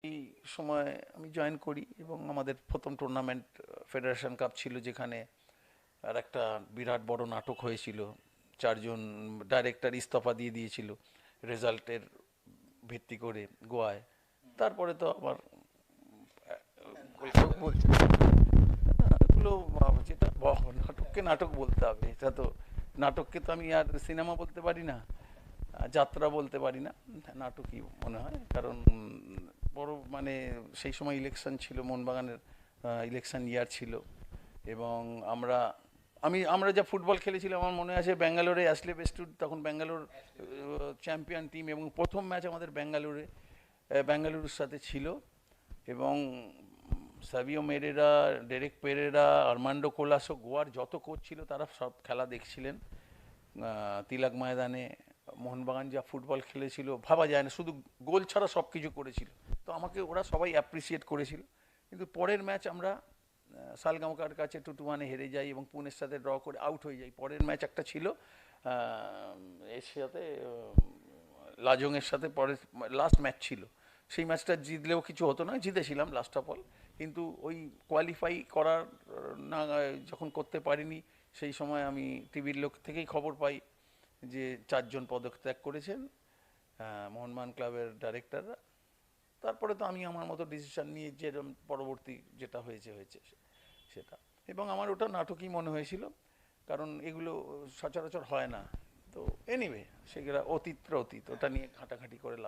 এই সময় আমি জয়েন করি এবং আমাদের প্রথম টুর্নামেন্ট ফেডারেশন কাপ ছিল, যেখানে আর একটা বিরাট বড় নাটক হয়েছিল। চারজন ডাইরেক্টর ইস্তফা দিয়ে দিয়েছিল রেজাল্টের ভিত্তি করে গোয়ায়। তারপরে তো আবার এগুলো যেটা নাটককে নাটক বলতে হবে, এটা তো নাটককে তো আমি আর সিনেমা বলতে পারি না, যাত্রা বলতে পারি না, নাটকই মনে হয়। কারণ বড় মানে সেই সময় ইলেকশন ছিল, মোহনবাগানের ইলেকশন ইয়ার ছিল। এবং আমরা যা ফুটবল খেলেছিলাম, আমার মনে আছে ব্যাঙ্গালোরে অ্যাশলে বেস্টুড, তখন ব্যাঙ্গালোর চ্যাম্পিয়ন টিম, এবং প্রথম ম্যাচ আমাদের ব্যাঙ্গালুরুর সাথে ছিল। এবং সাবিও মেরেরা, ডেরেক পেরেরা, আর্মান্ডো কোলাসো, গোয়ার যত কোচ ছিল তারা সব খেলা দেখছিলেন তিলক ময়দানে। মোহনবাগান যা ফুটবল খেলেছিল ভাবা যায় না, শুধু গোল ছাড়া সব কিছু করেছিল। তো আমাকে ওরা সবাই অ্যাপ্রিসিয়েট করেছিল। কিন্তু পরের ম্যাচ আমরা সালগাঁওকার কাছে 2-1 হেরে যাই এবং পুনের সাথে ড্র করে আউট হয়ে যাই। পরের ম্যাচ একটা ছিল এর সাথে লাজংয়ের সাথে, পরের লাস্ট ম্যাচ ছিল। সেই ম্যাচটা জিতলেও কিছু হতো না, জিতেছিলাম লাস্ট অফ অল। কিন্তু ওই কোয়ালিফাই করার না, যখন করতে পারিনি, সেই সময় আমি টিভির লোক থেকেই খবর পাই যে 4জন পদত্যাগ করেছেন মোহনবাগান ক্লাবের ডাইরেক্টররা। তারপরে তো আমি আমার মতো ডিসিশন নিয়ে যেরকম পরবর্তী যেটা হয়েছে হয়েছে সেটা। এবং আমার ওটা নাটকই মনে হয়েছিল, কারণ এগুলো সচরাচর হয় না। তো এনিওয়ে, সেগুলো অতীতটা অতীত, ওটা নিয়ে ঘাঁটাঘাঁটি করে লাভ